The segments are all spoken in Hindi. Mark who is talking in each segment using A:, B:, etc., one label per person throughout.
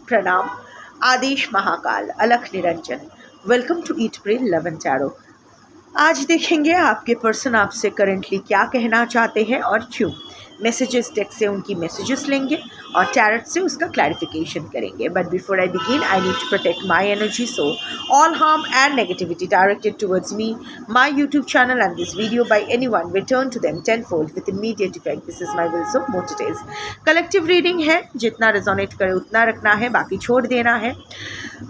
A: प्रणाम। आदेश Mahakal, Alakh Niranjan. Welcome to eat pray love and tarot. आज देखेंगे आपके पर्सन आपसे करंटली क्या कहना चाहते हैं और क्यों। मैसेजेस टेक्स्ट से उनकी मैसेजेस लेंगे और टैरट से उसका क्लैरिफिकेशन करेंगे। But before I begin I need to protect my energy, so all harm and negativity directed towards me, my YouTube channel and this video by anyone return to them tenfold with immediate effect. This is my will, so more it is. Collective reading है, जितना रेजोनेट करे उतना रखना है, बाकी छोड़ देना है।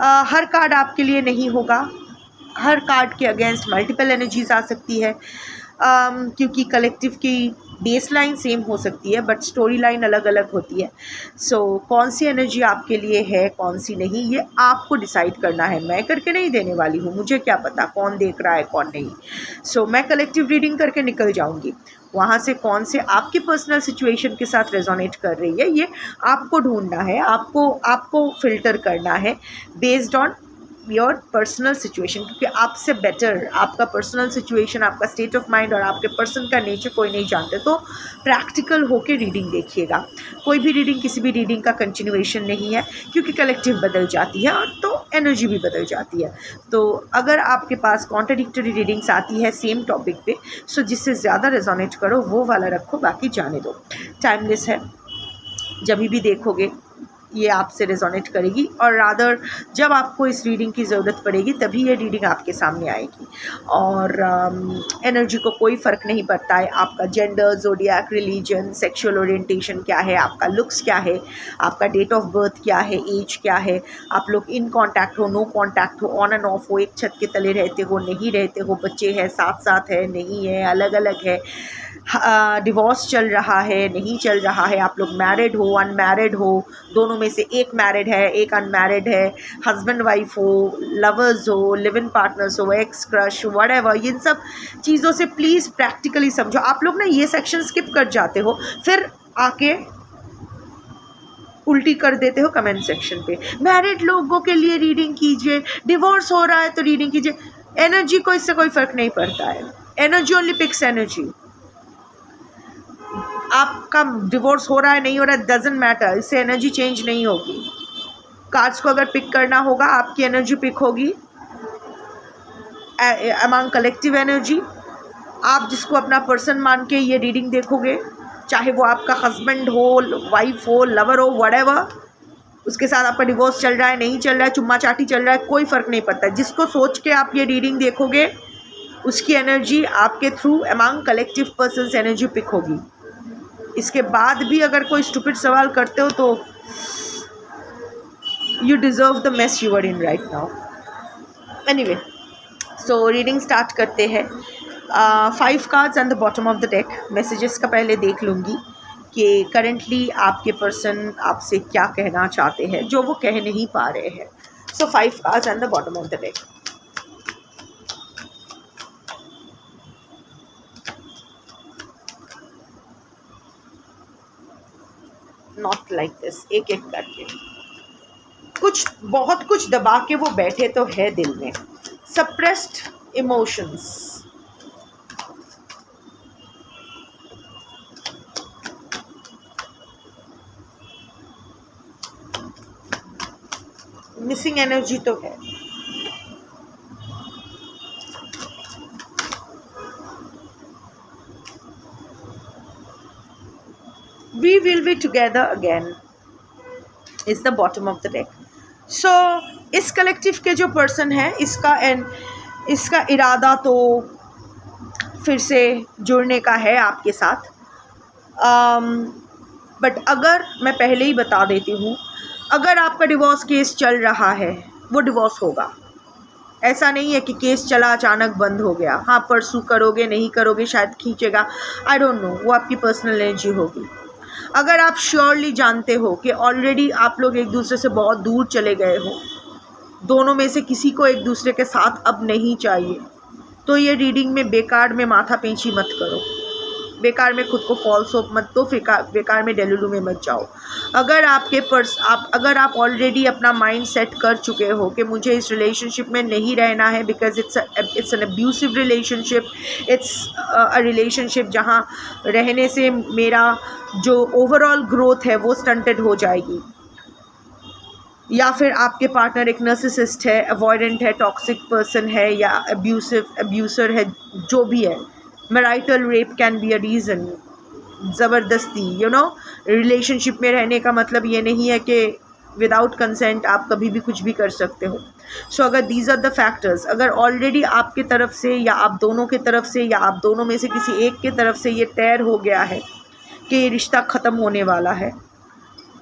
A: हर कार्ड आपके लिए नहीं होगा, हर कार्ड के अगेंस्ट मल्टीपल एनर्जीज आ सकती है, क्योंकि कलेक्टिव की बेस लाइन सेम हो सकती है बट स्टोरी लाइन अलग अलग होती है। सो कौन सी एनर्जी आपके लिए है, कौन सी नहीं, ये आपको डिसाइड करना है। मैं करके नहीं देने वाली हूँ, मुझे क्या पता कौन देख रहा है कौन नहीं। सो मैं कलेक्टिव रीडिंग करके निकल जाऊँगी, वहाँ से कौन से आपकी पर्सनल सिचुएशन के साथ रेजोनेट कर रही है ये आपको ढूंढना है, आपको फिल्टर करना है based on your personal situation, क्योंकि आपसे बेटर आपका पर्सनल सिचुएशन, आपका स्टेट ऑफ माइंड और आपके पर्सन का नेचर कोई नहीं जानते। तो प्रैक्टिकल होके रीडिंग देखिएगा। कोई भी रीडिंग किसी भी रीडिंग का कंटिन्यूएशन नहीं है, क्योंकि कलेक्टिव बदल जाती है और तो एनर्जी भी बदल जाती है। तो अगर आपके पास कॉन्ट्राडिक्टरी रीडिंग्स आती है सेम टॉपिक पे, सो जिससे ज़्यादा रेजोनेट करो वो वाला रखो, बाकी जाने दो। टाइमलेस है, जब भी देखोगे ये आपसे रेजोनेट करेगी, और रादर जब आपको इस रीडिंग की ज़रूरत पड़ेगी तभी ये रीडिंग आपके सामने आएगी। और एनर्जी को कोई फ़र्क नहीं पड़ता है, आपका gender, zodiac, religion, sexual orientation क्या है, आपका लुक्स क्या है, आपका डेट ऑफ बर्थ क्या है, एज क्या है, आप लोग इन कांटेक्ट हो, नो कांटेक्ट हो, ऑन एंड ऑफ हो, एक छत के तले रहते हो, नहीं रहते हो, बच्चे हैं, साथ साथ है, नहीं है, अलग अलग है, डिवोर्स चल रहा है, नहीं चल रहा है, आप लोग मैरिड हो, अनमैरिड हो, दोनों में से एक मैरिड है, एक अनमैरिड है, हस्बैंड वाइफ हो, लवर्स हो, लिव इन पार्टनर्स हो, एक्स क्रश, व्हाटएवर, इन सब चीज़ों से प्लीज़ प्रैक्टिकली समझो। आप लोग ना ये सेक्शन स्किप कर जाते हो, फिर आके उल्टी कर देते हो कमेंट सेक्शन पे। मैरिड लोगों के लिए रीडिंग कीजिए, डिवोर्स हो रहा है तो रीडिंग कीजिए। एनर्जी को इससे कोई फ़र्क नहीं पड़ता है, एनर्जी ओनली पिक्स एनर्जी। आपका डिवोर्स हो रहा है नहीं हो रहा है डजंट मैटर, इससे एनर्जी चेंज नहीं होगी। कार्ड्स को अगर पिक करना होगा, आपकी एनर्जी पिक होगी अमंग कलेक्टिव एनर्जी। आप जिसको अपना पर्सन मान के ये रीडिंग देखोगे, चाहे वो आपका हस्बैंड हो, वाइफ हो, लवर हो, व्हाटएवर, उसके साथ आपका डिवोर्स चल रहा है, नहीं चल रहा है, चुम्मा चाटी चल रहा है, कोई फ़र्क नहीं पड़ता। जिसको सोच के आप ये रीडिंग देखोगे उसकी एनर्जी आपके through among collective persons energy pick होगी। इसके बाद भी अगर कोई स्टूपिड सवाल करते हो तो you deserve the mess you are in right now. Anyway, so reading start करते हैं। 5 cards on the bottom of the deck. Messages का पहले देख लूँगी कि करंटली आपके पर्सन आपसे क्या कहना चाहते हैं जो वो कह नहीं पा रहे हैं। सो 5 cards on the bottom of the deck. Not like this, एक एक करके बहुत कुछ दबा के वो बैठे तो है दिल में। सप्रेस्ड इमोशंस, मिसिंग एनर्जी तो है। We will be together again is the bottom of the deck. So इस कलेक्टिव के जो पर्सन है, इसका इरादा तो फिर से जुड़ने का है आपके साथ। बट अगर मैं पहले ही बता देती हूँ, अगर आपका डिवोर्स केस चल रहा है वो डिवोर्स होगा। ऐसा नहीं है कि केस चला अचानक बंद हो गया। हाँ, परसू करोगे नहीं करोगे, शायद खींचेगा, आई डोंट नो, वो आपकी पर्सनल एनर्जी होगी। अगर आप श्योरली जानते हो कि ऑलरेडी आप लोग एक दूसरे से बहुत दूर चले गए हो, दोनों में से किसी को एक दूसरे के साथ अब नहीं चाहिए, तो ये रीडिंग में बेकार में माथा पेंची मत करो, बेकार में खुद को फॉल्स होप मत दो, बेकार में डेलुलू में मत जाओ। अगर अगर आप ऑलरेडी अपना माइंड सेट कर चुके हो कि मुझे इस रिलेशनशिप में नहीं रहना है because it's an abusive relationship, it's a relationship जहाँ रहने से मेरा जो ओवरऑल ग्रोथ है वो स्टंटेड हो जाएगी, या फिर आपके पार्टनर एक नर्सिसिस्ट है, अवॉइडेंट है, टॉक्सिक पर्सन है या अब्यूसर है, जो भी है। Marital rape can be a reason. ज़बरदस्ती रिलेशनशिप में रहने का मतलब ये नहीं है कि विदाउट कंसेंट आप कभी भी कुछ भी कर सकते हो। सो अगर दीज आर द फैक्टर्स, अगर ऑलरेडी आपके तरफ से या आप दोनों के तरफ से या आप दोनों में से किसी एक के तरफ से ये तय हो गया है कि ये रिश्ता ख़त्म होने वाला है,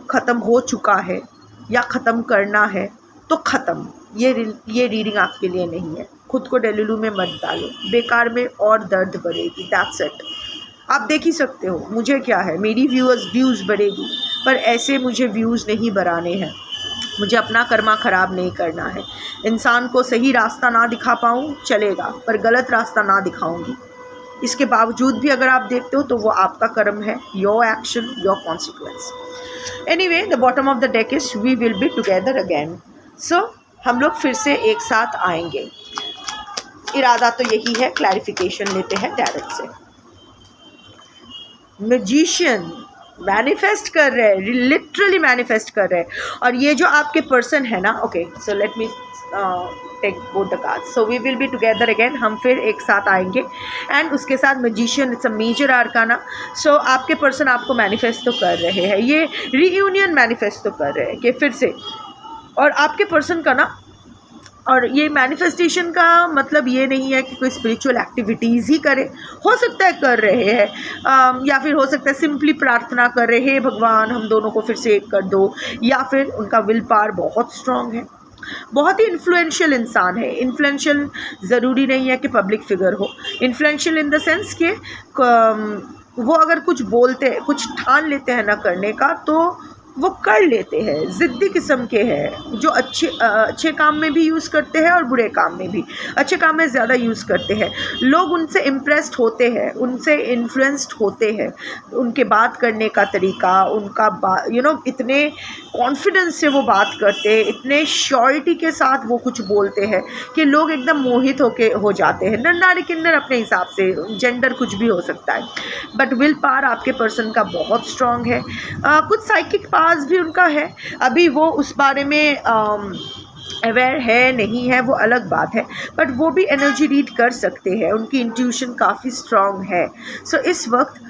A: ख़त्म हो चुका है या ख़त्म करना है, तो ख़त्म। ये रीडिंग आपके लिए नहीं है। खुद को डेलुलू में मत डालो, बेकार में और दर्द बढ़ेगी। That's it. आप देख ही सकते हो, मुझे क्या है, मेरी व्यूज़ बढ़ेगी, पर ऐसे मुझे व्यूज़ नहीं बढ़ाने हैं। मुझे अपना कर्मा ख़राब नहीं करना है। इंसान को सही रास्ता ना दिखा पाऊँ चलेगा, पर गलत रास्ता ना दिखाऊंगी। इसके बावजूद भी अगर आप देखते हो तो वो आपका कर्म है, your action, your consequence. Anyway, the bottom of the deck is we will be together again. So हम लोग फिर से एक साथ आएंगे। इरादा तो यही है। क्लैरिफिकेशन लेते हैं टैरोट से। मैजिशियन मैनिफेस्ट कर रहे हैं, लिटरली मैनिफेस्ट कर रहे हैं। और ये जो आपके पर्सन है ना, okay, so let me take both the cards. So we will be together again, हम फिर एक साथ आएंगे। एंड उसके साथ magician, it's a major arcana. So आपके पर्सन आपको मैनिफेस्ट तो कर रहे हैं, ये रीयूनियन मैनिफेस्ट तो कर रहे हैं कि फिर से। और आपके पर्सन का ना, और ये मैनिफेस्टेशन का मतलब ये नहीं है कि कोई स्पिरिचुअल एक्टिविटीज़ ही करे, हो सकता है कर रहे हैं, या फिर हो सकता है सिंपली प्रार्थना कर रहे हैं, भगवान हम दोनों को फिर से एक कर दो। या फिर उनका विल पावर बहुत स्ट्रांग है, बहुत ही इन्फ्लुएंशियल इंसान है। इन्फ्लुएंशियल ज़रूरी नहीं है कि पब्लिक फिगर हो, इन्फ्लुएंशियल इन द सेंस कि वो अगर कुछ बोलते, कुछ ठान लेते हैं ना करने का, तो वो कर लेते हैं। ज़िद्दी किस्म के हैं जो अच्छे काम में भी यूज़ करते हैं और बुरे काम में भी। अच्छे काम में ज़्यादा यूज़ करते हैं। लोग उनसे इम्प्रेस्ड होते हैं, उनसे इन्फ्लुएंस्ड होते हैं। उनके बात करने का तरीका, उनका इतने कॉन्फिडेंस से वो बात करते हैं, इतने श्योरिटी के साथ वो कुछ बोलते हैं कि लोग एकदम मोहित हो जाते हैं। नर नारी किन्नर अपने हिसाब से, जेंडर कुछ भी हो सकता है, बट विल पावर आपके पर्सन का बहुत स्ट्रांग है। कुछ साइकिक पास भी उनका है। अभी वो उस बारे में अवेयर है नहीं है वो अलग बात है, बट वो भी एनर्जी रीड कर सकते हैं। उनकी इंट्यूशन काफ़ी स्ट्रांग है। सो इस वक्त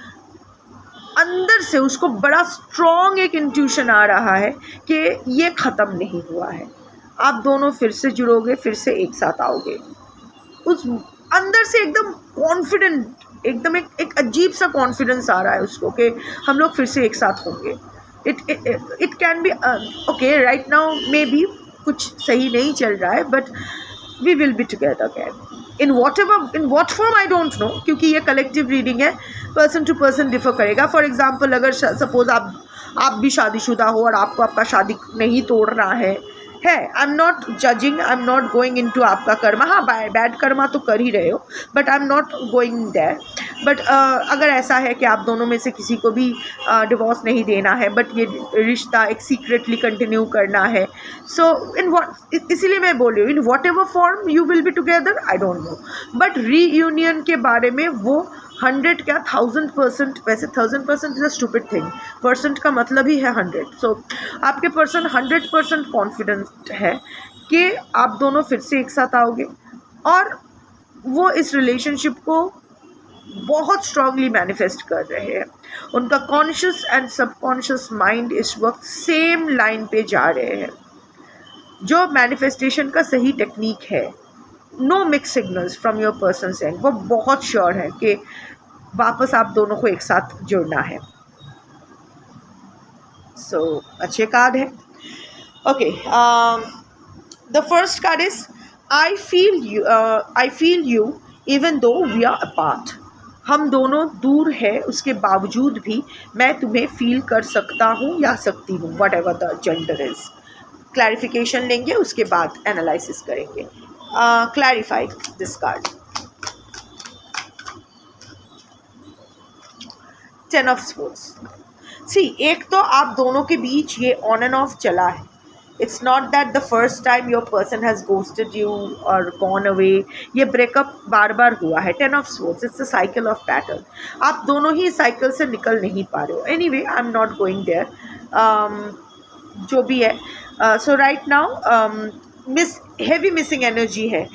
A: अंदर से उसको बड़ा स्ट्रॉन्ग एक इंट्यूशन आ रहा है कि ये ख़त्म नहीं हुआ है। आप दोनों फिर से जुड़ोगे, फिर से एक साथ आओगे। उस अंदर से एकदम कॉन्फिडेंट, एकदम एक अजीब सा कॉन्फिडेंस आ रहा है उसको कि हम लोग फिर से एक साथ होंगे। It can be okay, right now may be कुछ सही नहीं चल रहा है, but we will be together again in what form I don't know, क्योंकि ये कलेक्टिव रीडिंग है, पर्सन टू पर्सन डिफर करेगा। फॉर एग्जाम्पल, अगर सपोज आप भी शादीशुदा हो और आपको आपका शादी नहीं तोड़ना है, आई am not judging, I am not going into आपका कर्मा। हाँ, बैड कर्मा तो कर ही रहे हो, but I am not going there. But अगर ऐसा है कि आप दोनों में से किसी को भी डिवोर्स नहीं देना है, बट ये रिश्ता एक सीक्रेटली कंटिन्यू करना है, सो इसीलिए मैं बोल रही हूँ, in what ever form you will be together, I don't no. But reunion के बारे में वो 100 क्या 1000%, वैसे 1000% is a stupid thing, percent का मतलब ही है 100। सो आपके पर्सन 100% कॉन्फिडेंट है कि आप दोनों फिर से एक साथ आओगे, और वो इस रिलेशनशिप को बहुत स्ट्रांगली मैनिफेस्ट कर रहे हैं। उनका कॉन्शियस एंड सबकॉन्शियस माइंड इस वक्त सेम लाइन पे जा रहे हैं। जो मैनिफेस्टेशन का सही टेक्निक है, no mix signals from your person and, वो बहुत श्योर है कि वापस आप दोनों को एक साथ जुड़ना है। सो अच्छे कार्ड है। Okay, the first card is I feel you even though we are apart. हम दोनों दूर है, उसके बावजूद भी मैं तुम्हें फील कर सकता हूँ या सकती हूँ, what ever the gender is. Clarification लेंगे, उसके बाद एनालिसिस करेंगे। Clarify this card. 10 of Swords। सी, एक तो आप दोनों के बीच ये ऑन एंड ऑफ चला है। It's not that the first time your person has ghosted you और गॉन अवे। ये ब्रेकअप बार बार हुआ है। 10 of Swords, it's a cycle of pattern. आप दोनों ही साइकिल से निकल नहीं पा रहे हो। Anyway, I am not going there, जो भी है। So right now heavy missing energy है।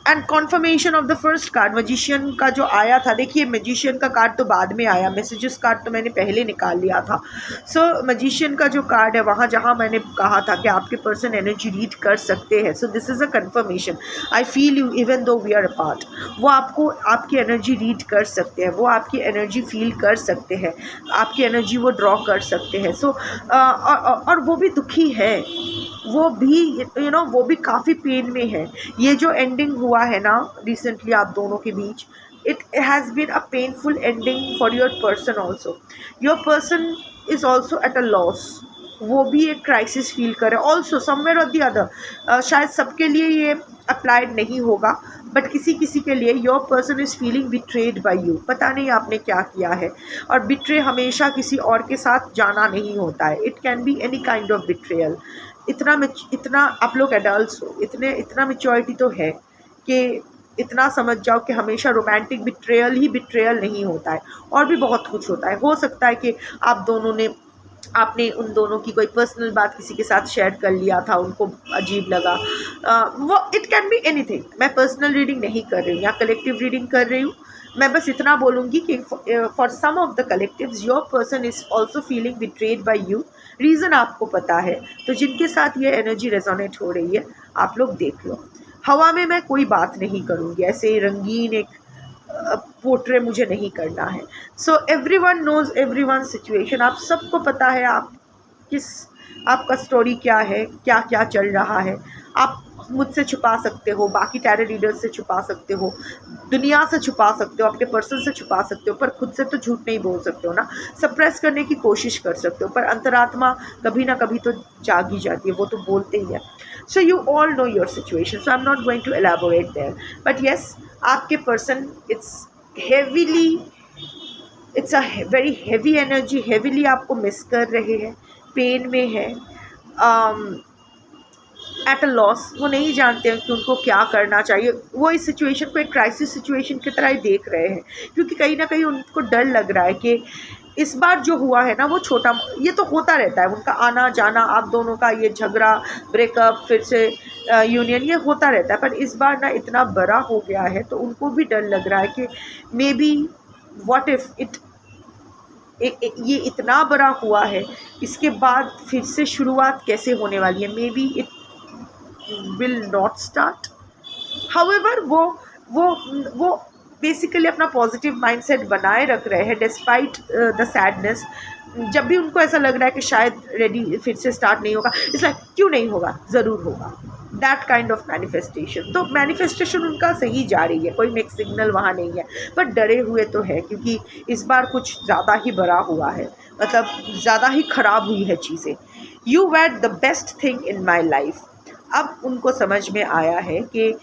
A: And confirmation of the first card magician का जो आया था, देखिए मजिशियन का कार्ड तो बाद में आया, मैसेजेस कार्ड तो मैंने पहले निकाल लिया था। सो मजिशियन का जो कार्ड है वहाँ जहाँ मैंने कहा था कि आपके पर्सन एनर्जी रीड कर सकते हैं, so this is a confirmation. I feel you even though we are apart. वो आपको आपकी एनर्जी रीड कर सकते हैं, वो आपकी एनर्जी फील कर सकते हैं, आपकी एनर्जी वो ड्रॉ कर सकते हैं। सो और वो भी दुखी है, वो भी वो भी काफ़ी पेन में है। ये जो एंडिंग हुआ है ना रिसेंटली आप दोनों के बीच, it has been a painful ending for your person also. Your person is also at a loss, वो भी एक क्राइसिस फील करे ऑल्सो समवेयर और दी अदर। शायद सबके लिए ये अप्लाइड नहीं होगा, बट किसी किसी के लिए your person is feeling betrayed by you. पता नहीं आपने क्या किया है, और बिट्रे हमेशा किसी और के साथ जाना नहीं होता है। It can be any kind of betrayal. इतना आप लोग एडल्ट्स हो, इतना मेच्योरिटी तो है कि इतना समझ जाओ कि हमेशा रोमांटिक बिट्रेयल ही बिट्रेयल नहीं होता है, और भी बहुत कुछ होता है। हो सकता है कि आपने उन दोनों की कोई पर्सनल बात किसी के साथ शेयर कर लिया था, उनको अजीब लगा। वो इट कैन बी एनीथिंग। मैं पर्सनल रीडिंग नहीं कर रही हूँ या कलेक्टिव रीडिंग कर रही हूँ। मैं बस इतना बोलूँगी कि for some of the collectives your person is also feeling betrayed by you. Reason आपको पता है, तो जिनके साथ ये एनर्जी रेजोनेट हो रही है आप लोग देख लो। हवा में मैं कोई बात नहीं करूँगी, ऐसे रंगीन एक पोर्ट्रे मुझे नहीं करना है। So everyone knows everyone situation. आप सबको पता है आपका स्टोरी क्या है, क्या क्या चल रहा है। आप मुझसे छुपा सकते हो, बाकी टैरो रीडर्स से छुपा सकते हो, दुनिया से छुपा सकते हो, अपने पर्सन से छुपा सकते हो, पर खुद से तो झूठ नहीं बोल सकते हो ना। सप्रेस करने की कोशिश कर सकते हो, पर अंतरात्मा कभी ना कभी तो जाग ही जाती है, वो तो बोलते ही है। So you all know your situation, so I am not going to elaborate there, but yes आपके person it's a very heavy energy, heavily आपको मिस कर रहे हैं, पेन में है, एट अ लॉस। वो नहीं जानते हैं कि उनको क्या करना चाहिए। वो इस सिचुएशन को एक क्राइसिस सिचुएशन की तरह ही देख रहे हैं, क्योंकि कहीं ना कहीं उनको डर लग रहा है कि इस बार जो हुआ है ना वो छोटा, ये तो होता रहता है उनका आना जाना, आप दोनों का ये झगड़ा, ब्रेकअप, फिर से यूनियन, ये होता रहता है। पर इस बार ना इतना बड़ा हो गया है, तो उनको भी डर लग रहा है कि मे बी व्हाट इफ़ ये इतना बड़ा हुआ है, इसके बाद फिर से शुरुआत कैसे होने वाली है। May be it will not start. However वो बेसिकली अपना पॉजिटिव माइंडसेट बनाए रख रहे हैं डिस्पाइट द सैडनेस। जब भी उनको ऐसा लग रहा है कि शायद रेडी फिर से स्टार्ट नहीं होगा, इसलिए क्यों नहीं होगा, ज़रूर होगा, दैट काइंड ऑफ मैनिफेस्टेशन। तो मैनिफेस्टेशन उनका सही जा रही है, कोई मिक्स सिग्नल वहाँ नहीं है, पर डरे हुए तो है, क्योंकि इस बार कुछ ज़्यादा ही बड़ा हुआ है, मतलब ज़्यादा ही ख़राब हुई है चीज़ें। You were the best thing in my life. अब उनको समझ में आया है कि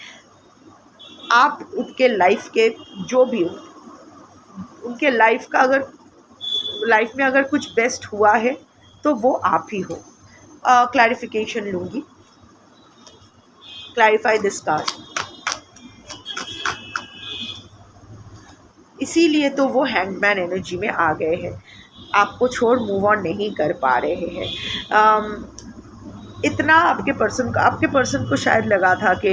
A: आप उनके लाइफ के जो भी उनके लाइफ में अगर कुछ बेस्ट हुआ है तो वो आप ही हो। क्लैरिफिकेशन लूँगी, क्लैरिफाई दिस कार्ड। इसीलिए तो वो हैंगमैन एनर्जी में आ गए हैं, आपको छोड़ मूव ऑन नहीं कर पा रहे हैं। इतना आपके पर्सन को शायद लगा था कि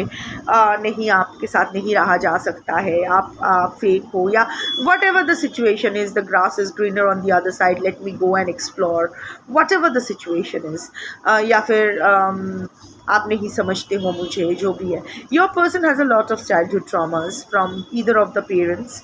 A: नहीं, आपके साथ नहीं रहा जा सकता है, आप फेक हो, या what ever the situation is, the grass is greener on the other side, let me go and explore, what ever the situation is. या फिर आप नहीं समझते हो मुझे, जो भी है। Your person has a lot of childhood traumas from either of the parents.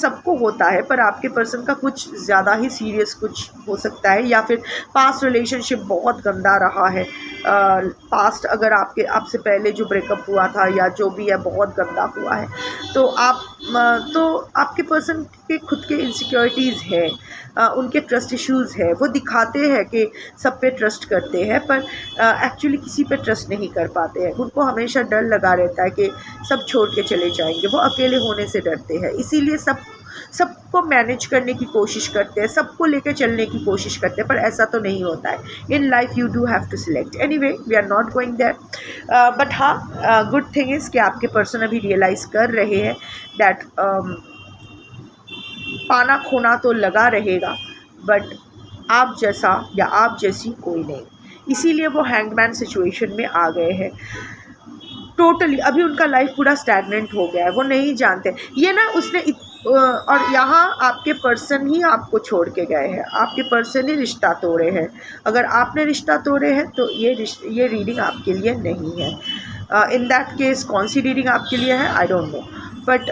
A: सबको होता है, पर आपके पर्सन का कुछ ज़्यादा ही सीरियस कुछ हो सकता है, या फिर पास्ट रिलेशनशिप बहुत गंदा रहा है। पास्ट अगर आपसे पहले जो ब्रेकअप हुआ था या जो भी है बहुत गंदा हुआ है, तो आपके पर्सन के खुद के इनसिक्योरिटीज़ है, उनके ट्रस्ट इश्यूज़ है। वो दिखाते हैं कि सब पे ट्रस्ट करते हैं, पर एक्चुअली किसी पे ट्रस्ट नहीं कर पाते हैं। उनको हमेशा डर लगा रहता है कि सब छोड़ के चले जाएंगे, वो अकेले होने से डरते हैं, इसीलिए सबको मैनेज करने की कोशिश करते हैं, सबको लेकर चलने की कोशिश करते हैं, पर ऐसा तो नहीं होता है। In life you do have to select. Anyway, we are not going there, but हाँ, गुड थिंग इज़ कि आपके पर्सन अभी रियलाइज़ कर रहे हैं दैट पाना खोना तो लगा रहेगा, बट आप जैसा या आप जैसी कोई नहीं। इसीलिए वो हैंगमैन सिचुएशन में आ गए हैं टोटली। अभी उनका लाइफ पूरा स्टैगनेंट हो गया है, वो नहीं जानते ये ना उसने और यहाँ आपके पर्सन ही आपको छोड़ के गए हैं, आपके पर्सन ही रिश्ता तोड़े हैं। अगर आपने रिश्ता तोड़े हैं तो ये रीडिंग आपके लिए नहीं है। इन दैट केस कौन सी रीडिंग आपके लिए है आई डोंट नो, बट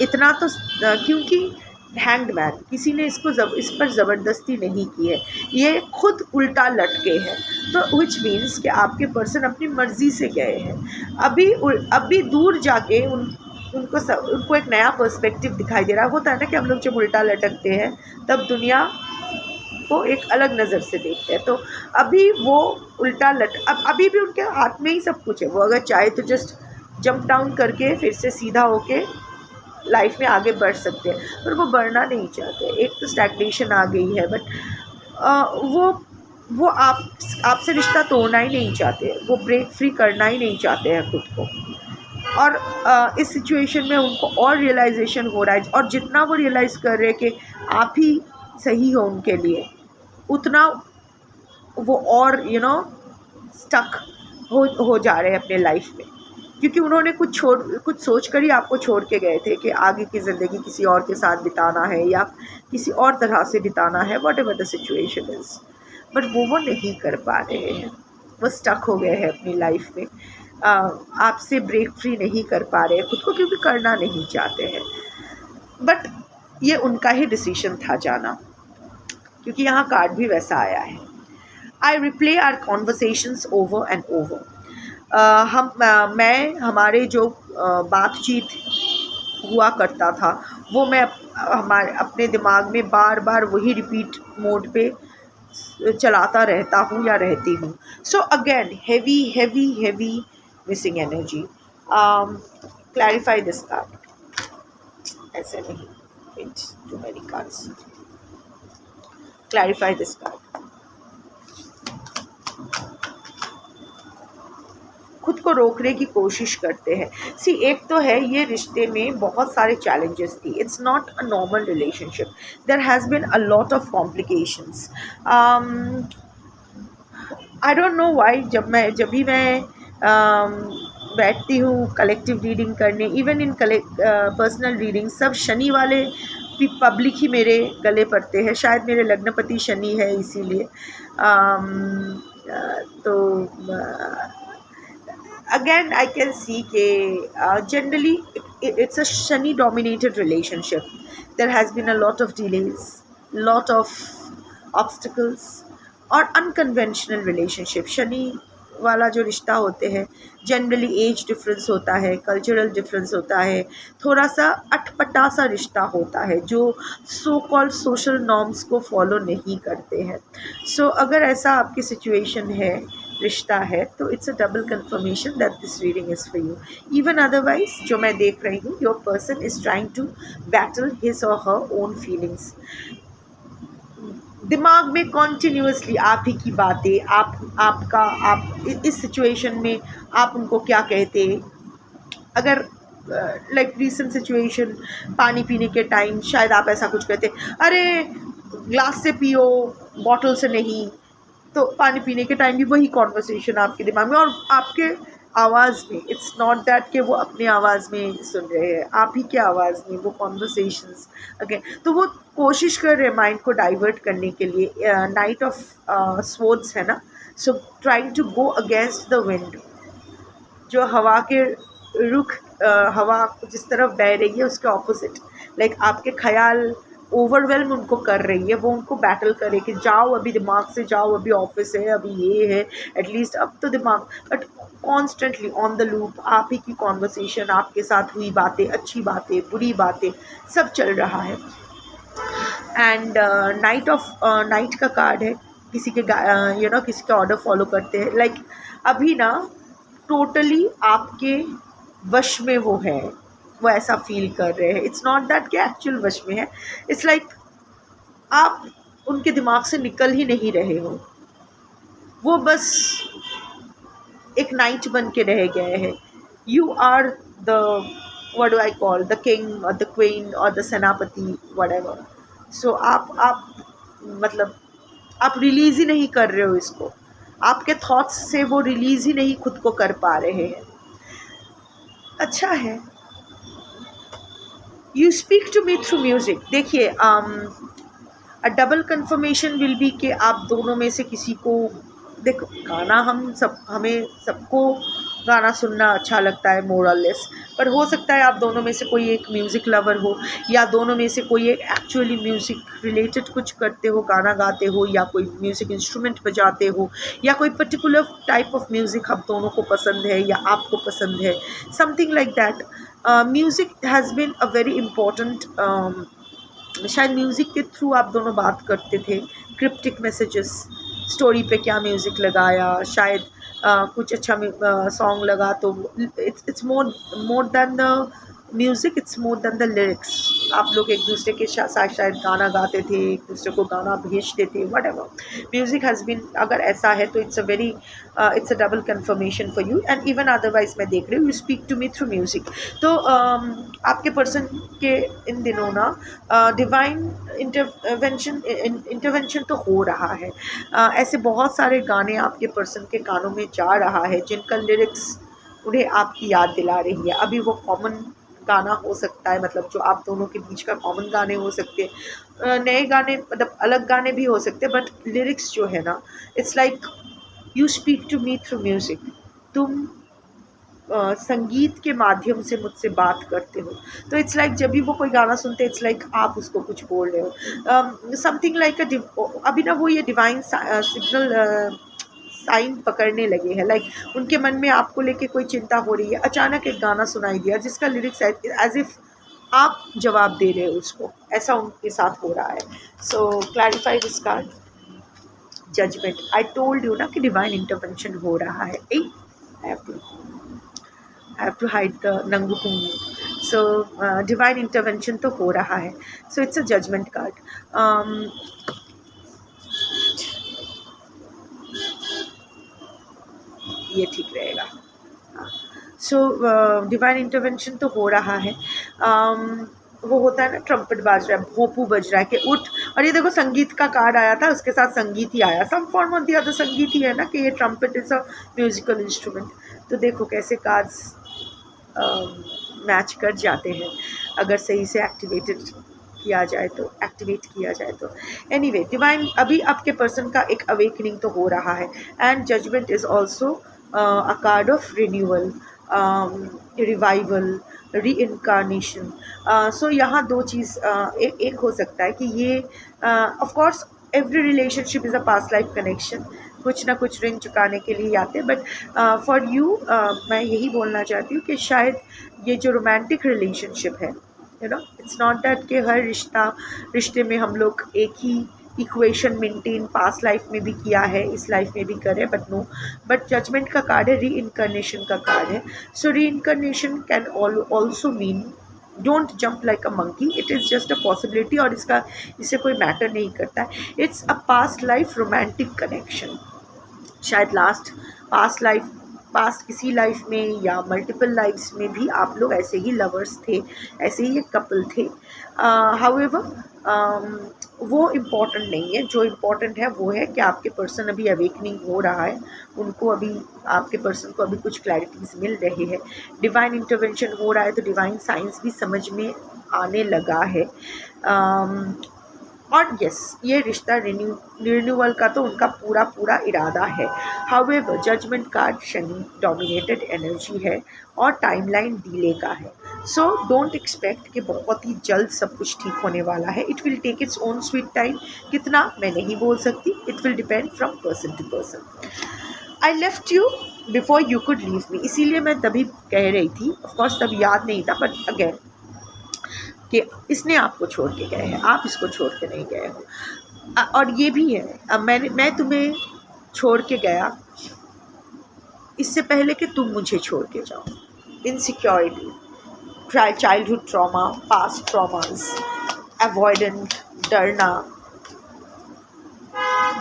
A: इतना तो क्योंकि हैंग्ड मैन किसी ने इस पर ज़बरदस्ती नहीं की है, ये खुद उल्टा लटके हैं। तो विच मीन्स कि आपके पर्सन अपनी मर्ज़ी से गए हैं। अभी दूर जाके उनको एक नया पर्सपेक्टिव दिखाई दे रहा होता है ना कि हम लोग जब उल्टा लटकते हैं तब दुनिया को एक अलग नज़र से देखते हैं। तो अभी वो उल्टा अभी भी उनके हाथ में ही सब कुछ है। वो अगर चाहे तो जस्ट जंप डाउन करके फिर से सीधा होके लाइफ में आगे बढ़ सकते हैं, पर वो बढ़ना नहीं चाहते। एक तो स्टैग्नेशन आ गई है, बट वो आपसे रिश्ता तोड़ना ही नहीं चाहते, वो ब्रेक फ्री करना ही नहीं चाहते हैं खुद को। और इस सिचुएशन में उनको और रियलाइजेशन हो रहा है, और जितना वो रियलाइज़ कर रहे हैं कि आप ही सही हो उनके लिए, उतना वो और स्टक हो जा रहे हैं अपने लाइफ में, क्योंकि उन्होंने कुछ सोच कर ही आपको छोड़ के गए थे कि आगे की ज़िंदगी किसी और के साथ बिताना है या किसी और तरह से बिताना है, what ever the situation is. But वो नहीं कर पा रहे हैं, वो स्टक हो गए हैं अपनी लाइफ में। आपसे ब्रेक फ्री नहीं कर पा रहे हैं खुद को, क्योंकि करना नहीं चाहते हैं। बट ये उनका ही डिसीजन था जाना, क्योंकि यहाँ कार्ड भी वैसा आया है। I replay our conversations over and over. हमारे जो बातचीत हुआ करता था वो मैं अपने दिमाग में बार बार वही रिपीट मोड पे चलाता रहता हूँ या रहती हूँ। So again heavy heavy heavy missing energy. Clarify this card. ऐसे नहीं, too many cards. Clarify this card. खुद को रोकने की कोशिश करते हैं। सी एक तो है ये रिश्ते में बहुत सारे चैलेंजेस थी। It's not a normal relationship, there has been a lot of complications. I don't know why जब भी मैं बैठती हूँ कलेक्टिव रीडिंग करने, इवन इन पर्सनल रीडिंग, सब शनि वाले पब्लिक ही मेरे गले पड़ते हैं। शायद मेरे लग्नपति शनि है इसीलिए। तो again I can see कि generally it's a Shani dominated relationship. There has been a lot of delays, lot of obstacles और unconventional relationship. शनि वाला जो रिश्ता होते हैं जनरली एज डिफरेंस होता है, कल्चरल डिफरेंस होता है, थोड़ा सा अटपटा सा रिश्ता होता है जो सो कॉल्ड सोशल नॉर्म्स को फॉलो नहीं करते हैं। सो अगर ऐसा आपकी सिचुएशन है, रिश्ता है, तो it's a double confirmation that this reading is for you. Even otherwise जो मैं देख रही हूँ, your person is trying to battle his और हर ओन फीलिंग्स। दिमाग में कॉन्टीन्यूसली आप ही की बातें, आप इस सिचुएशन में आप उनको क्या कहते। अगर लाइक रीसेंट सिचुएशन, पानी पीने के टाइम शायद आप ऐसा कुछ कहते, अरे ग्लास से पियो बॉटल से नहीं। तो पानी पीने के टाइम भी वही कॉन्वर्सेशन आपके दिमाग में और आपके आवाज़ में। इट्स नॉट दैट कि वो अपनी आवाज़ में सुन रहे हैं, आप ही की आवाज़ में वो कॉन्वर्सेशंस अगेन। तो वो कोशिश कर रहे हैं माइंड को डाइवर्ट करने के लिए। नाइट ऑफ स्वॉर्ड्स है ना, so trying to go against the wind. जो हवा के रुख, हवा जिस तरफ बह रही है उसके ऑपोजिट, लाइक आपके ख्याल ओवरवेल्म उनको कर रही है, वो उनको बैटल करे कि जाओ अभी दिमाग से जाओ, अभी ऑफिस है, अभी ये है, एटलीस्ट अब तो दिमाग। But constantly on the loop आप ही की कॉन्वर्सेशन, आपके साथ हुई बातें, अच्छी बातें, बुरी बातें, सब चल रहा है। एंड नाइट का कार्ड है, किसी के किसी का ऑर्डर फॉलो करते हैं। लाइक अभी ना टोटली आपके वश में वो है, वो ऐसा फील कर रहे हैं। इट्स नॉट दैट कि एक्चुअल वश में है, इट्स लाइक आप उनके दिमाग से निकल ही नहीं रहे हो, वो बस एक नाइट बन के रह गए हैं। You are the what do I call the king और द क्वीन और द सेनापति व्हाटएवर। सो आप मतलब आप रिलीज़ ही नहीं कर रहे हो इसको। आपके थॉट्स से वो रिलीज़ ही नहीं खुद को कर पा रहे हैं। अच्छा है, you speak to me through music. देखिए a double confirmation will be कि आप दोनों में से किसी को, देखो गाना हमें सबको गाना सुनना अच्छा लगता है मोर और लेस, पर हो सकता है आप दोनों में से कोई एक म्यूज़िक लवर हो, या दोनों में से कोई एक एक्चुअली म्यूज़िक रिलेटेड कुछ करते हो, गाना गाते हो, या कोई म्यूज़िक इंस्ट्रूमेंट बजाते हो, या कोई पर्टिकुलर टाइप ऑफ म्यूज़िक आप दोनों को पसंद है या आपको पसंद है, something like that. Music has been a very important, शायद म्यूज़िक के थ्रू आप दोनों बात करते थे, क्रिप्टिक मैसेजेस, स्टोरी पे क्या म्यूज़िक लगाया, शायद कुछ अच्छा सॉन्ग लगा तो it's more than the music, it's more than the lyrics. आप लोग एक दूसरे के साथ शायद गाना गाते थे, एक दूसरे को गाना भेजते थे, whatever. Music has been, अगर ऐसा है तो it's a double confirmation for you, and even otherwise मैं देख रही हूँ you speak to me through music. तो आपके पर्सन के इन दिनों ना डिवाइन इंटरवेंशन तो हो रहा है। ऐसे बहुत सारे गाने आपके पर्सन के कानों में जा रहा है जिनका लिरिक्स उन्हें आपकी याद दिला रही है। अभी वो कॉमन गाना हो सकता है, मतलब जो आप दोनों के बीच का कॉमन गाने हो सकते हैं, नए गाने मतलब अलग गाने भी हो सकते हैं, बट लिरिक्स जो है ना, it's like you speak to me through music. तुम संगीत के माध्यम से मुझसे बात करते हो, तो इट्स लाइक जब भी वो कोई गाना सुनते हैं, इट्स लाइक आप उसको कुछ बोल रहे हो, समथिंग लाइक अभी ना वो ये डिवाइन सिग्नल साइन पकड़ने लगे हैं। लाइक उनके मन में आपको लेके कोई चिंता हो रही है, अचानक एक गाना सुनाई दिया जिसका लिरिक्स एज इफ आप जवाब दे रहे हो उसको, ऐसा उनके साथ हो रहा है। So clarify this card, judgement. I told you ना कि डिवाइन इंटरवेंशन हो रहा है। I have to hide the Nangu Pungu. So divine intervention तो हो रहा है. So it's a judgment card. ये ठीक रहेगा. So डिवाइन इंटरवेंशन तो हो रहा है. वो होता है ना, ट्रम्पेट बाज रहा है, भोपू बज रहा है कि उठ, और ये देखो संगीत का कार्ड आया था, उसके साथ संगीत ही आया, some form of the other संगीत ही है ना, कि ये trumpet is a musical instrument. तो देखो कैसे कार्ड्स मैच कर जाते हैं अगर सही से एक्टिवेट किया जाए तो। एनीवे, डिवाइन अभी आपके पर्सन का एक अवेकनिंग तो हो रहा है, and judgement is also a card of renewal, revival, reincarnation. So यहाँ दो चीज़, एक हो सकता है कि ये of course every relationship is a past life connection, कुछ ना कुछ ऋण चुकाने के लिए आते हैं, बट फॉर यू मैं यही बोलना चाहती हूँ कि शायद ये जो रोमांटिक रिलेशनशिप है, you know, it's not that कि हर रिश्ते में हम लोग एक ही इक्वेशन मेंटेन पास्ट लाइफ में भी किया है, इस लाइफ में भी करें, बट नो, बट जजमेंट का कार्ड है, री इनकारनेशन का कार्ड है। सो री incarnation can also mean don't jump like a monkey, it is just a possibility, और इससे कोई मैटर नहीं करता है। It's a past life romantic connection, शायद पास्ट किसी लाइफ में या मल्टीपल लाइफ्स में भी आप लोग ऐसे ही लवर्स थे, ऐसे ही एक कपल थे। हाउएवर वो इम्पॉर्टेंट नहीं है, जो इम्पॉर्टेंट है वो है कि आपके पर्सन अभी अवेकनिंग हो रहा है, उनको अभी, आपके पर्सन को अभी कुछ क्लैरिटीज़ मिल रही है, डिवाइन इंटरवेंशन हो रहा है, तो डिवाइन साइंस भी समझ में आने लगा है। और यस, ये रिश्ता रिन्यूअल का तो उनका पूरा इरादा है। However judgement card Shani dominated energy है और टाइमलाइन डिले का है। सो डोंट एक्सपेक्ट कि बहुत ही जल्द सब कुछ ठीक होने वाला है। It will take its own sweet time, कितना मैं नहीं बोल सकती, it will depend from person to person. I left you before you could leave me, इसीलिए मैं तभी कह रही थी, ऑफकोर्स तब याद नहीं था, बट अगेन कि इसने आपको छोड़ के गए हैं, आप इसको छोड़ के नहीं गए हो। और ये भी है, अब मैं तुम्हें छोड़ के गया इससे पहले कि तुम मुझे छोड़ के जाओ। Insecurity, childhood trauma, past traumas, avoidant, डरना।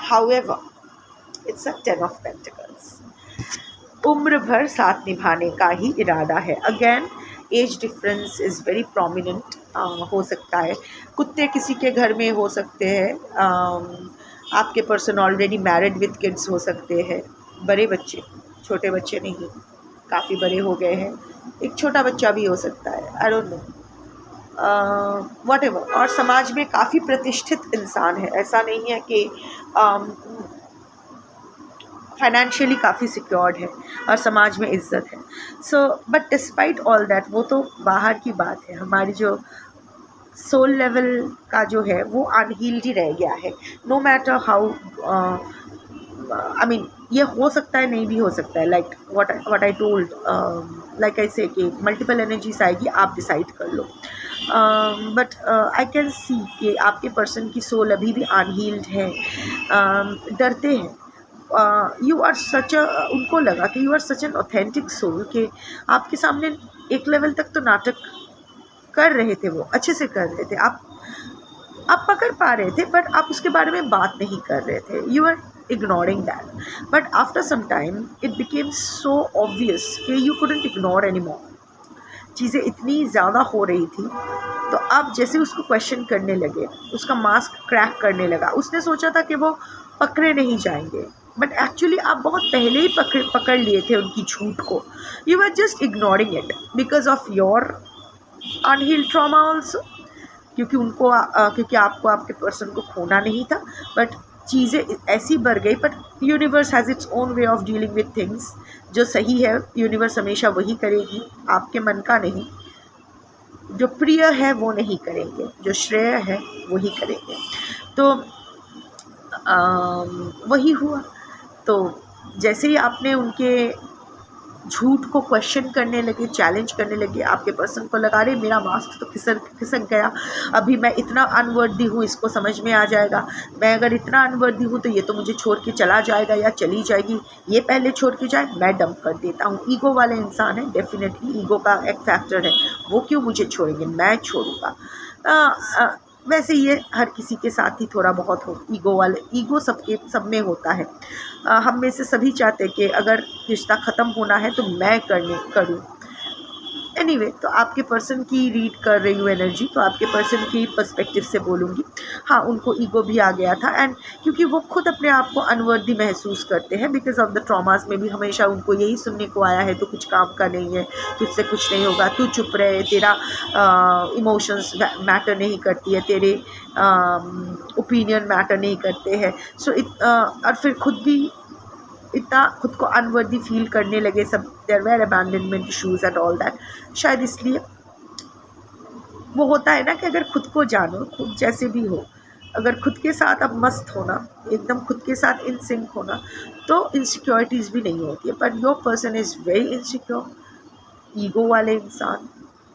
A: However it's a 10 of pentacles, उम्र भर साथ निभाने का ही इरादा है। Again age difference is very prominent, हो सकता है कुत्ते किसी के घर में हो सकते हैं, आपके person already married with kids हो सकते हैं, बड़े बच्चे, छोटे बच्चे नहीं, काफ़ी बड़े हो गए हैं, एक छोटा बच्चा भी हो सकता है, आई डोंट नो, व्हाटएवर। और समाज में काफ़ी प्रतिष्ठित इंसान है, ऐसा नहीं है कि फाइनेंशियली काफ़ी सिक्योर्ड है और समाज में इज्जत है। So but despite all that, वो तो बाहर की बात है, हमारी जो सोल लेवल का जो है वो अनहील्ड ही रह गया है। No matter how, I mean ये हो सकता है, नहीं भी हो सकता है, like what I told, like ऐसे कि मल्टीपल एनर्जीज आएगी, आप डिसाइड कर लो। बट आई कैन सी कि आपके पर्सन की सोल अभी भी अनहील्ड है, डरते हैं। यू आर सच अ, उनको लगा कि you are such an authentic soul कि आपके सामने एक लेवल तक तो नाटक कर रहे थे, वो अच्छे से कर रहे थे, आप पकड़ पा रहे थे, बट आप उसके बारे में बात नहीं कर रहे थे, you are ignoring that. But after some time it became so obvious कि you couldn't ignore any more. चीज़ें इतनी ज़्यादा हो रही थी, तो आप जैसे उसको क्वेश्चन करने लगे, उसका मास्क क्रैक करने लगा। उसने सोचा था कि वो पकड़े नहीं जाएंगे, बट एक्चुअली आप बहुत पहले ही पकड़ लिए थे उनकी झूठ को। You are just ignoring it because of your unhealed trauma also, क्योंकि क्योंकि आपको आपके पर्सन को खोना नहीं था, बट चीज़ें ऐसी बढ़ गई। But universe has its own way of dealing with things. जो सही है यूनिवर्स हमेशा वही करेगी, आपके मन का नहीं। जो प्रिय है वो नहीं करेंगे, जो श्रेय है वही करेंगे। तो वही हुआ। तो जैसे ही आपने उनके झूठ को क्वेश्चन करने लगे, चैलेंज करने लगे, आपके पर्सन को लगा रहे मेरा मास्क तो खिसक गया, अभी मैं इतना अनवर्दी हूँ, इसको समझ में आ जाएगा, मैं अगर इतना अनवर्दी हूँ तो ये तो मुझे छोड़ के चला जाएगा या चली जाएगी, ये पहले छोड़ के जाए, मैं डंप कर देता हूँ। ईगो वाले इंसान है, डेफिनेटली ईगो का एक फैक्टर है, वो क्यों मुझे छोड़ेंगे, मैं छोड़ूंगा। वैसे ये हर किसी के साथ ही थोड़ा बहुत हो, ईगो सब में होता है। हम में से सभी चाहते हैं कि अगर रिश्ता ख़त्म होना है तो मैं करूँ। एनीवे, तो आपके पर्सन की रीड कर रही हूँ एनर्जी, तो आपके पर्सन की पर्सपेक्टिव से बोलूँगी। हाँ, उनको ईगो भी आ गया था, एंड क्योंकि वो खुद अपने आप को अनवर्दी महसूस करते हैं बिकॉज ऑफ द ट्रॉमास में भी हमेशा उनको यही सुनने को आया है, तो कुछ काम का नहीं है, तुझसे कुछ नहीं होगा, तू चुप रहे, तेरा इमोशंस मैटर नहीं करती है, तेरे ओपिनियन मैटर नहीं करते हैं। और फिर खुद भी इतना खुद को अनवर्दी फील करने लगे, सब there were abandonment issues and all that. शायद इसलिए वो होता है ना कि अगर खुद को जानो, खुद जैसे भी हो, अगर खुद के साथ अब मस्त होना, एकदम खुद के साथ इन सिंक होना, तो इनसिक्योरिटीज़ भी नहीं होती है। But your person is very insecure, ego वाले इंसान,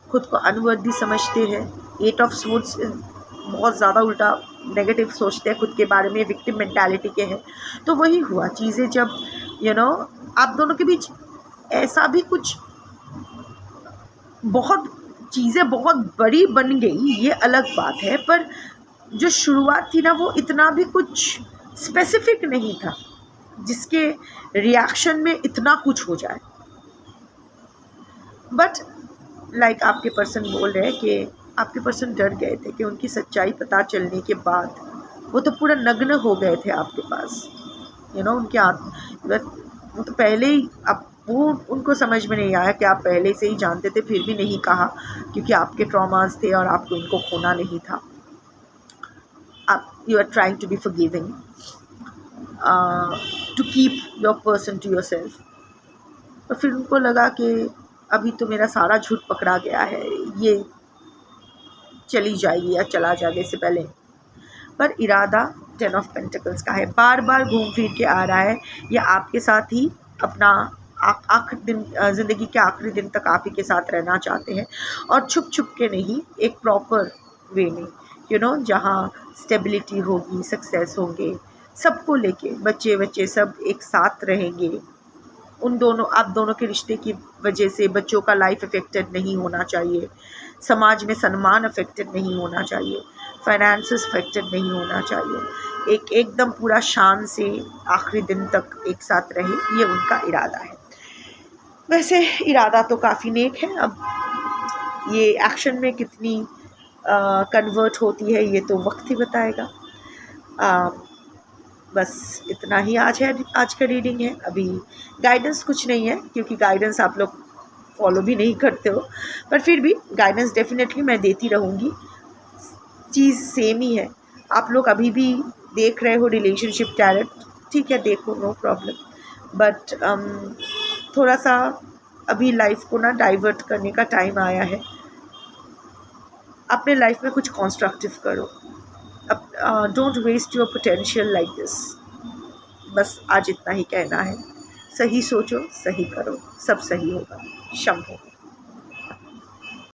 A: खुद को अनवर्दी समझते हैं। 8 ऑफ स्वॉर्ड्स बहुत ज़्यादा उल्टा नेगेटिव सोचते हैं खुद के बारे में, विक्टिम मेंटालिटी के हैं। तो वही हुआ, चीज़ें जब आप दोनों के बीच ऐसा भी कुछ चीज़ें बहुत बड़ी बन गई, ये अलग बात है, पर जो शुरुआत थी ना वो इतना भी कुछ स्पेसिफिक नहीं था जिसके रिएक्शन में इतना कुछ हो जाए। बट लाइक आपके पर्सन बोल रहे हैं कि आपके पर्सन डर गए थे कि उनकी सच्चाई पता चलने के बाद वो तो पूरा नग्न हो गए थे आपके पास, उनके वो तो पहले ही वो उनको समझ में नहीं आया कि आप पहले से ही जानते थे, फिर भी नहीं कहा क्योंकि आपके ट्रॉमास थे और आपको इनको खोना नहीं था। You are trying to be forgiving, to keep your person to yourself. और फिर उनको लगा कि अभी तो मेरा सारा झूठ पकड़ा गया है, ये चली जाएगी या चला जाएगा इससे पहले। पर इरादा 10 ऑफ पेंटिकल्स का है, बार बार घूम फिर के आ रहा है, या आपके साथ ही अपना आखिरी दिन, ज़िंदगी के आखिरी दिन तक आप ही के साथ रहना चाहते हैं, और छुप छुप के नहीं, एक प्रॉपर वे में, जहाँ स्टेबिलिटी होगी, सक्सेस होंगे, सबको लेके बच्चे सब एक साथ रहेंगे। आप दोनों के रिश्ते की वजह से बच्चों का लाइफ अफेक्टेड नहीं होना चाहिए, समाज में सम्मान अफेक्टेड नहीं होना चाहिए, फाइनेंसेस अफेक्टेड नहीं होना चाहिए, एकदम पूरा शान से आखिरी दिन तक एक साथ रहे, ये उनका इरादा है। वैसे इरादा तो काफ़ी नेक है, अब ये एक्शन में कितनी कन्वर्ट होती है ये तो वक्त ही बताएगा। बस इतना ही आज का रीडिंग है। अभी गाइडेंस कुछ नहीं है, क्योंकि गाइडेंस आप लोग फॉलो भी नहीं करते हो, पर फिर भी गाइडेंस डेफिनेटली मैं देती रहूँगी। चीज़ सेम ही है। आप लोग अभी भी देख रहे हो रिलेशनशिप टैरेट, ठीक है, देखो, नो प्रॉब्लम, बट थोड़ा सा अभी लाइफ को ना डाइवर्ट करने का टाइम आया है। अपने लाइफ में कुछ कंस्ट्रक्टिव करो। अब don't waste your potential like this. बस आज इतना ही कहना है। सही सोचो, सही करो, सब सही होगा। शंभो।